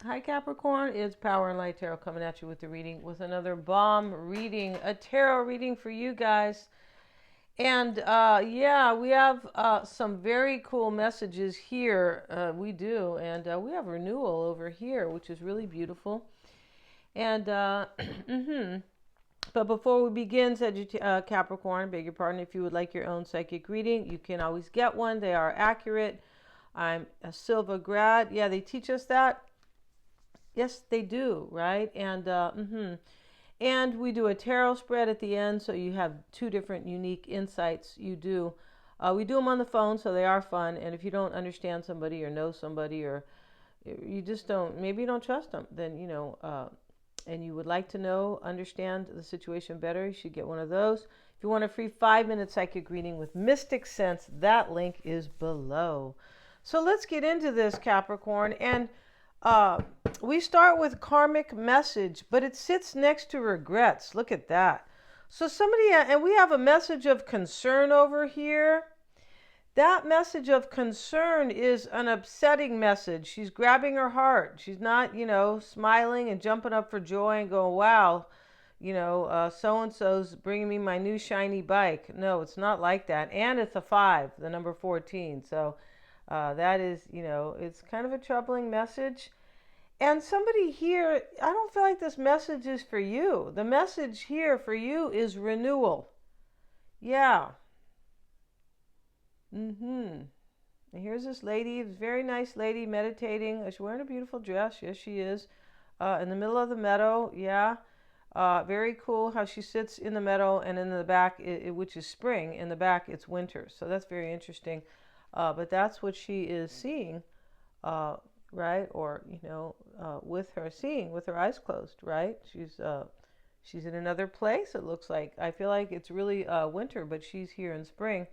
Hi Capricorn, it's Power and Light Tarot coming at you with the reading, with another bomb reading, a tarot reading for you guys. And yeah, we have some very cool messages here. We do. And we have renewal over here, which is really beautiful. And but before we begin, Capricorn, beg your pardon, if you would like your own psychic reading, you can always get one. They are accurate. I'm a Silva grad. Yeah, they teach us that. Yes, they do, right? And we do a tarot spread at the end, so you have two different unique insights. You do. We do them on the phone, so they are fun. And if you don't understand somebody or know somebody, or you just don't, maybe you don't trust them, then and you would like to understand the situation better, you should get one of those. If you want a free 5-minute psychic reading with Mystic Sense, that link is below. So let's get into this, Capricorn. And we start with karmic message, but it sits next to regrets. Look at that. So and we have a message of concern over here. That message of concern is an upsetting message. She's grabbing her heart. She's not, smiling and jumping up for joy and going, wow, so-and-so's bringing me my new shiny bike. No, it's not like that. And it's a 5, the number 14. So that is, it's kind of a troubling message. And somebody here, I don't feel like this message is for you. The message here for you is renewal. Yeah. And here's this lady, very nice lady, meditating. She's wearing a beautiful dress. Yes, she is. In the middle of the meadow. Yeah. Very cool how she sits in the meadow, and in the back, which is spring, in the back it's winter. So that's very interesting. But that's what she is seeing, right? Or, with her eyes closed, right? She's in another place, it looks like. I feel like it's really winter, but she's here in spring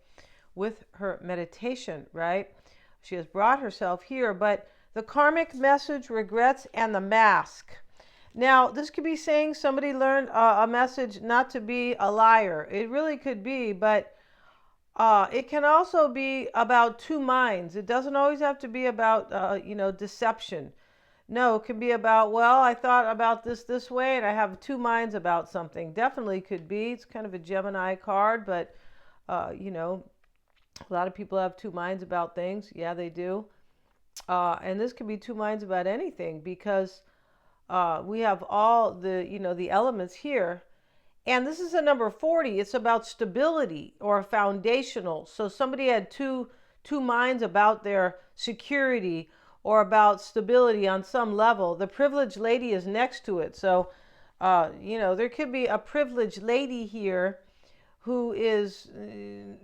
with her meditation, right? She has brought herself here, but the karmic message, regrets, and the mask. Now, this could be saying somebody learned a message not to be a liar. It really could be, but it can also be about two minds. It doesn't always have to be about, deception. No, it can be about, well, I thought about this way, and I have two minds about something. Definitely could be. It's kind of a Gemini card, but, a lot of people have two minds about things. Yeah, they do. And this could be two minds about anything, because we have all the elements here. And this is a number 40. It's about stability or foundational. So somebody had two minds about their security or about stability on some level. The privileged lady is next to it. So, there could be a privileged lady here who is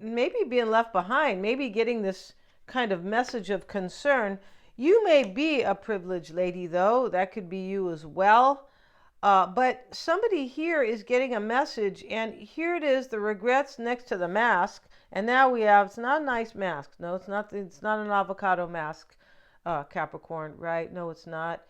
maybe being left behind, maybe getting this kind of message of concern. You may be a privileged lady, though. That could be you as well. But somebody here is getting a message, and here it is, the regrets next to the mask. And now we have, it's not a nice mask. No, it's not an avocado mask, Capricorn, right? No, it's not.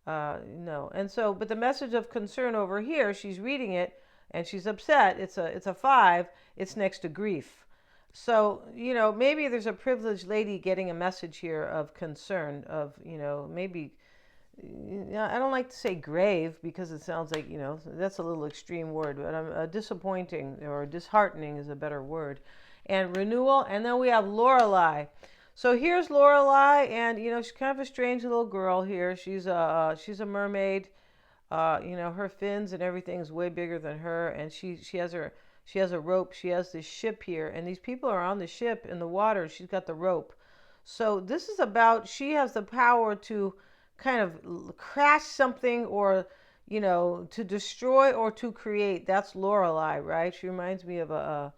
No. And so, but the message of concern over here, she's reading it, and she's upset. It's a 5. It's next to grief. So, maybe there's a privileged lady getting a message here of concern, of, maybe, I don't like to say grave, because it sounds like, that's a little extreme word, but disappointing or disheartening is a better word. And renewal, and then we have Lorelei. So here's Lorelei, and, she's kind of a strange little girl here. She's a mermaid. Her fins and everything's way bigger than her, and she has a rope. She has this ship here, and these people are on the ship in the water. She's got the rope. So this is about, she has the power to kind of crash something, or to destroy or to create. That's Lorelei, right? She reminds me of I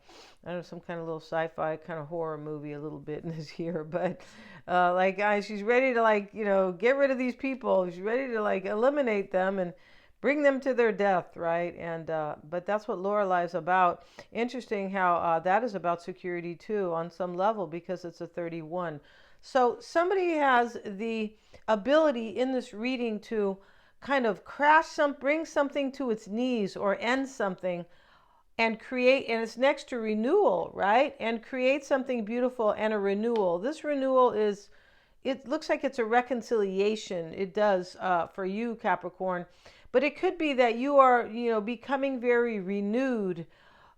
don't know, some kind of little sci-fi kind of horror movie a little bit in this here, but guys, she's ready to get rid of these people. She's ready to eliminate them and bring them to their death, right? And but that's what Lorelei is about. Interesting how that is about security too, on some level, because it's a 31. So somebody has the ability in this reading to kind of bring something to its knees, or end something, and create, and it's next to renewal, right? And create something beautiful and a renewal. This renewal is it looks like it's a reconciliation. It does for you, Capricorn. But it could be that you are, becoming very renewed.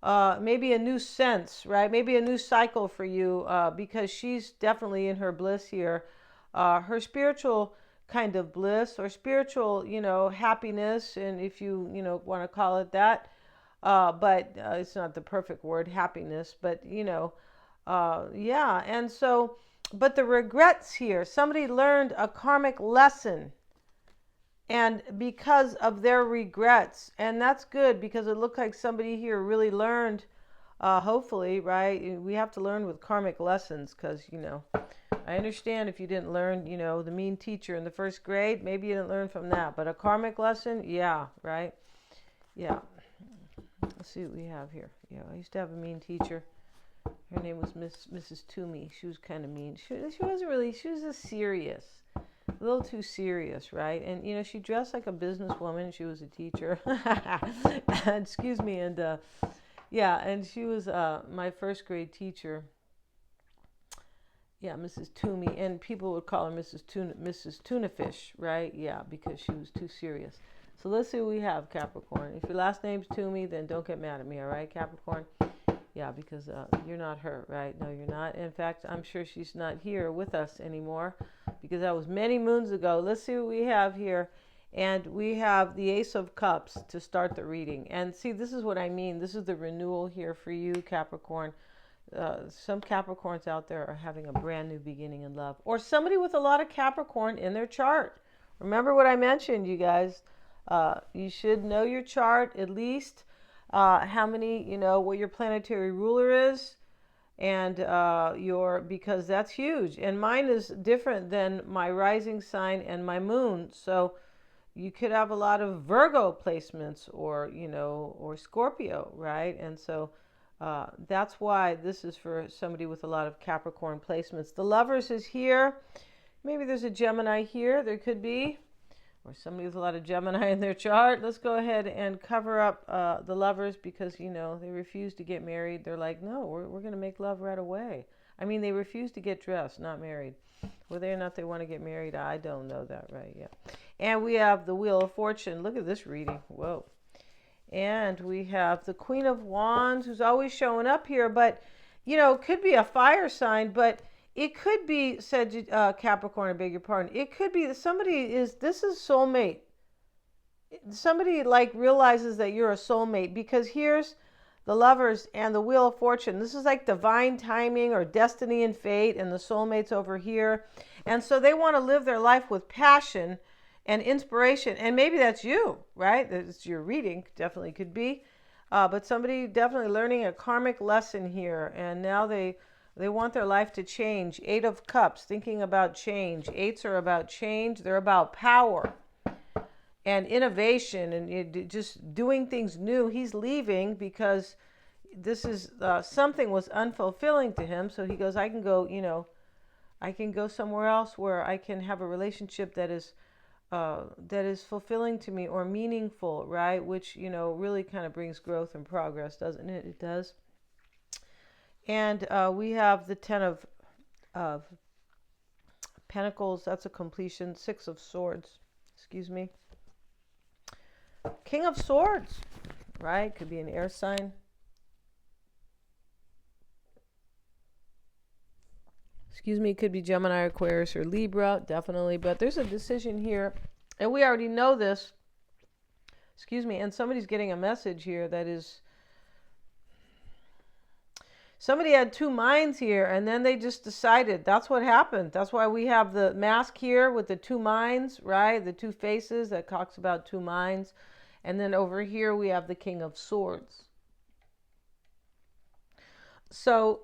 Maybe a new sense, right? Maybe a new cycle for you because she's definitely in her bliss here. Her spiritual kind of bliss or spiritual, happiness. And if you, want to call it that. But it's not the perfect word, happiness. But, yeah. And so, but the regrets here, somebody learned a karmic lesson. And because of their regrets, and that's good because it looked like somebody here really learned, hopefully, right? We have to learn with karmic lessons because, I understand if you didn't learn, the mean teacher in the first grade, maybe you didn't learn from that. But a karmic lesson, yeah, right? Yeah. Let's see what we have here. Yeah, I used to have a mean teacher. Her name was Mrs. Toomey. She was kind of mean. She wasn't really, she was just serious. A little too serious, right? And, she dressed like a businesswoman. She was a teacher. Excuse me. And, yeah, and she was my first grade teacher. Yeah, Mrs. Toomey. And people would call her Mrs. Tuna Fish, right? Yeah, because she was too serious. So let's see what we have, Capricorn. If your last name's Toomey, then don't get mad at me, all right, Capricorn? Yeah, because you're not her, right? No, you're not. In fact, I'm sure she's not here with us anymore because that was many moons ago. Let's see what we have here. And we have the Ace of Cups to start the reading. And see, this is what I mean. This is the renewal here for you, Capricorn. Some Capricorns out there are having a brand new beginning in love. Or somebody with a lot of Capricorn in their chart. Remember what I mentioned, you guys. You should know your chart at least. How many, what your planetary ruler is, and because that's huge. And mine is different than my rising sign and my moon. So you could have a lot of Virgo placements or, or Scorpio, right? And so that's why this is for somebody with a lot of Capricorn placements. The Lovers is here. Maybe there's a Gemini here. There could be. Or somebody with a lot of Gemini in their chart. Let's go ahead and cover up the Lovers because, they refuse to get married. They're like, no, we're going to make love right away. I mean, they refuse to get dressed, not married. Whether or not they want to get married, I don't know that, right? Yeah. And we have the Wheel of Fortune. Look at this reading. Whoa. And we have the Queen of Wands, who's always showing up here. But, could be a fire sign, but it could be, said Capricorn, I beg your pardon. It could be that this is soulmate. Somebody realizes that you're a soulmate because here's the Lovers and the Wheel of Fortune. This is like divine timing or destiny and fate, and the soulmate's over here. And so they want to live their life with passion and inspiration. And maybe that's you, right? It's your reading, definitely could be. But somebody definitely learning a karmic lesson here. And now they want their life to change. 8 of Cups, thinking about change. 8s are about change. They're about power and innovation and just doing things new. He's leaving because this is something was unfulfilling to him. So he goes, I can go, I can go somewhere else where I can have a relationship that is fulfilling to me or meaningful, right? Which, really kind of brings growth and progress, doesn't it? It does. And we have the 10 of Pentacles. That's a completion. 6 of Swords. Excuse me. King of Swords. Right? Could be an air sign. Excuse me. Could be Gemini, Aquarius, or Libra. Definitely. But there's a decision here. And we already know this. Excuse me. And somebody's getting a message here that is... Somebody had 2 minds here, and then they just decided. That's what happened. That's why we have the mask here with the 2 minds, right? The 2 faces that talks about 2 minds. And then over here we have the King of Swords. So,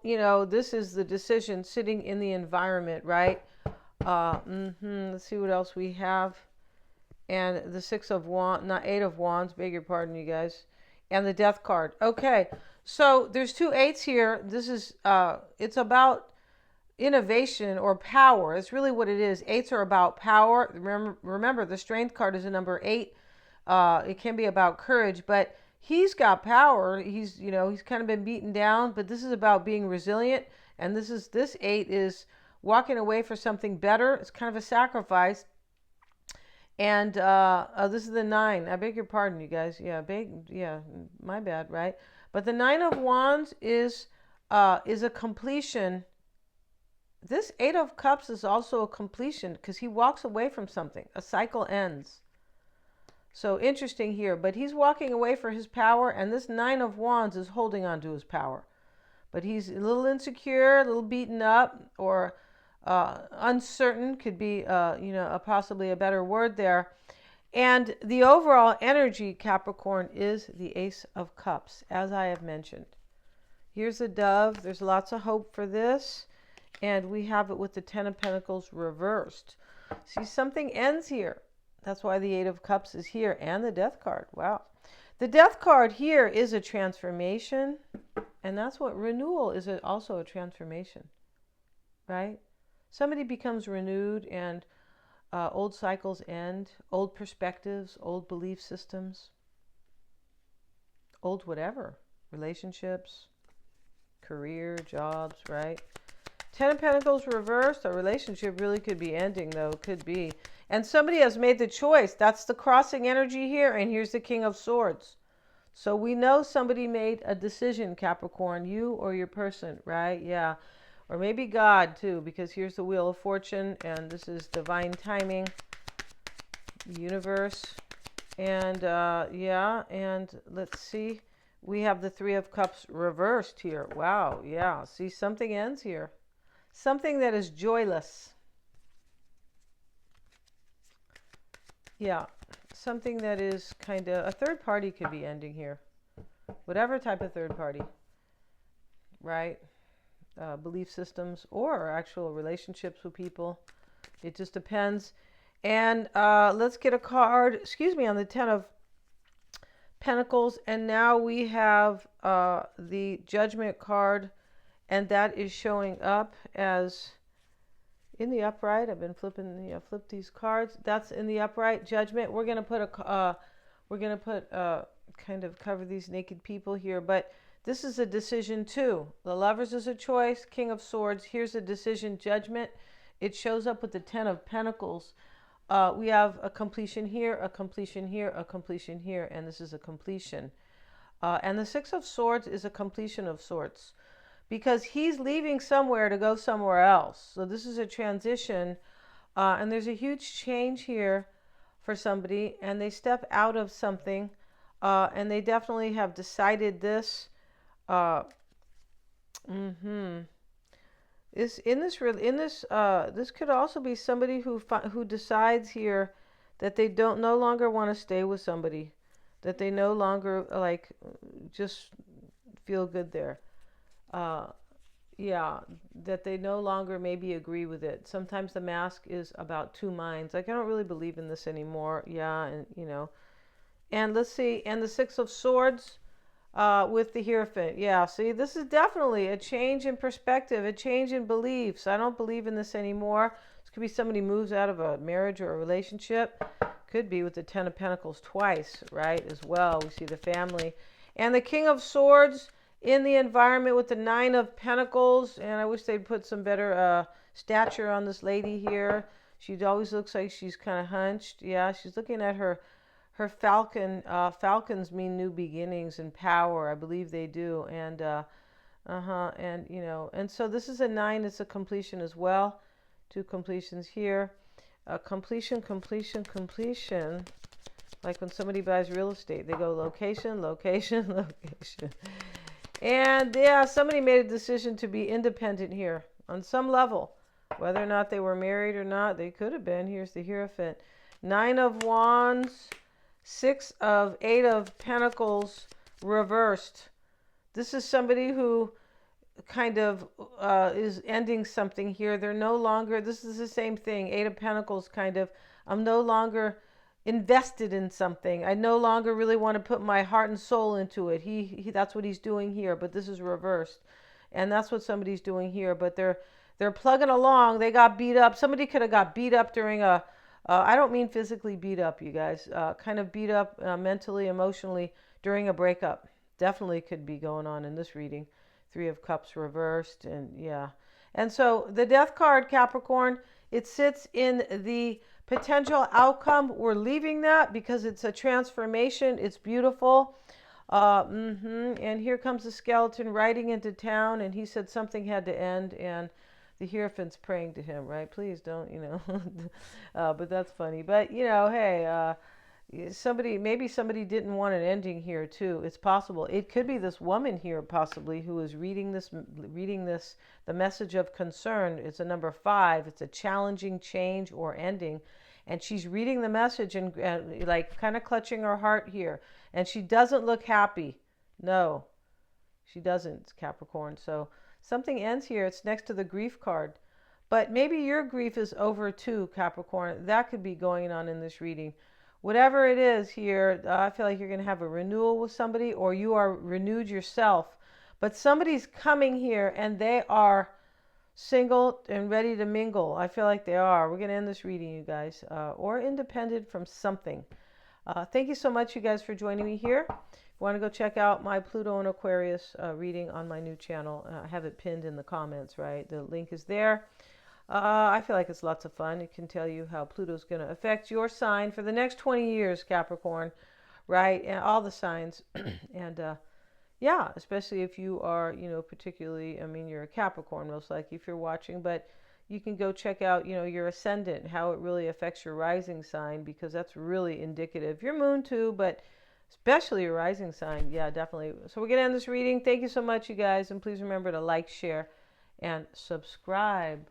this is the decision sitting in the environment, right? Let's see what else we have. And the 6 of Wands, not 8 of Wands, beg your pardon, you guys. And the Death card. Okay. So there's 2 8s here. This is, it's about innovation or power. It's really what it is. 8s are about power. Remember the Strength card is a number 8. It can be about courage, but he's got power. He's, he's kind of been beaten down, but this is about being resilient. And this 8 is walking away for something better. It's kind of a sacrifice. And this is the 9. I beg your pardon, you guys. Yeah, my bad, right? But the 9 of Wands is a completion. This 8 of Cups is also a completion because he walks away from something. A cycle ends. So interesting here. But he's walking away for his power, and this 9 of Wands is holding on to his power. But he's a little insecure, a little beaten up, or uncertain could be, possibly a better word there. And the overall energy, Capricorn, is the Ace of Cups, as I have mentioned. Here's a dove. There's lots of hope for this. And we have it with the 10 of Pentacles reversed. See, something ends here. That's why the 8 of Cups is here, and the Death card. Wow. The Death card here is a transformation. And that's what renewal is, also a transformation, right? Somebody becomes renewed, and old cycles end, old perspectives, old belief systems, old whatever, relationships, career, jobs, right? 10 of Pentacles reversed. A relationship really could be ending, though. Could be. And somebody has made the choice. That's the crossing energy here. And here's the King of Swords. So we know somebody made a decision, Capricorn, you or your person, right? Yeah. Or maybe God, too, because here's the Wheel of Fortune, and this is divine timing, universe. And, and let's see. We have the 3 of Cups reversed here. Wow, yeah. See, something ends here. Something that is joyless. Yeah. Something that is kind of a third party could be ending here. Whatever type of third party, right? Belief systems or actual relationships with people. It just depends. And let's get a card, on the 10 of Pentacles. And now we have the Judgment card, and that is showing up as in the upright. I've been flipping, flip these cards. That's in the upright, Judgment. We're gonna put kind of cover these naked people here, but this is a decision too. The Lovers is a choice. King of Swords. Here's a decision, Judgment. It shows up with the 10 of Pentacles. We have a completion here, a completion here, a completion here, and this is a completion. And the 6 of Swords is a completion of sorts, because he's leaving somewhere to go somewhere else. So this is a transition, and there's a huge change here for somebody, and they step out of something, and they definitely have decided this. This could also be somebody who decides here that they no longer want to stay with somebody, that they no longer just feel good there. That they no longer maybe agree with it. Sometimes the mask is about two minds. I don't really believe in this anymore. And let's see, and the 6 of Swords with the Hierophant. Yeah, see, this is definitely a change in perspective, a change in beliefs. I don't believe in this anymore. This could be somebody moves out of a marriage or a relationship. Could be with the 10 of Pentacles twice, right, as well. We see the family. And the King of Swords in the environment with the 9 of Pentacles. And I wish they'd put some better stature on this lady here. She always looks like she's kind of hunched. Yeah, she's looking at her falcon. Falcons mean new beginnings and power. I believe they do. And and so this is a 9. It's a completion as well. 2 completions here. Completion. Like when somebody buys real estate, they go location, location, location. And yeah, somebody made a decision to be independent here on some level. Whether or not they were married or not, they could have been. Here's the Hierophant. 9 of Wands, 8 of Pentacles reversed. This is somebody who kind of is ending something here. They're no longer, this is the same thing. 8 of Pentacles kind of, I'm no longer invested in something. I no longer really want to put my heart and soul into it. He that's what he's doing here, but this is reversed. And that's what somebody's doing here, but they're plugging along. They got beat up. Somebody could have got beat up during I don't mean physically beat up, you guys, kind of beat up mentally, emotionally during a breakup. Definitely could be going on in this reading. 3 of Cups reversed, and yeah. And so the death card, Capricorn, it sits in the potential outcome. We're leaving that because it's a transformation. It's beautiful. And here comes the skeleton riding into town, and he said something had to end, and the Hierophant's praying to him, right? Please don't, but that's funny. But, hey, maybe somebody didn't want an ending here too. It's possible. It could be this woman here possibly who is reading this, the message of concern. It's a number 5. It's a challenging change or ending. And she's reading the message and like kind of clutching her heart here. And she doesn't look happy. No, she doesn't, Capricorn. So something ends here. It's next to the grief card. But maybe your grief is over too, Capricorn. That could be going on in this reading. Whatever it is here, I feel like you're going to have a renewal with somebody, or you are renewed yourself. But somebody's coming here and they are single and ready to mingle. I feel like they are. We're going to end this reading, you guys, or independent from something. Thank you so much, you guys, for joining me here. If you want to go check out my Pluto and Aquarius reading on my new channel, I have it pinned in the comments, right? The link is there. I feel like it's lots of fun. It can tell you how Pluto's going to affect your sign for the next 20 years, Capricorn, right? And all the signs. And yeah, especially if you are, particularly, you're a Capricorn most likely if you're watching, but you can go check out, your ascendant, how it really affects your rising sign, because that's really indicative. Your moon too, but especially your rising sign. Yeah, definitely. So we're going to end this reading. Thank you so much, you guys. And please remember to like, share, and subscribe.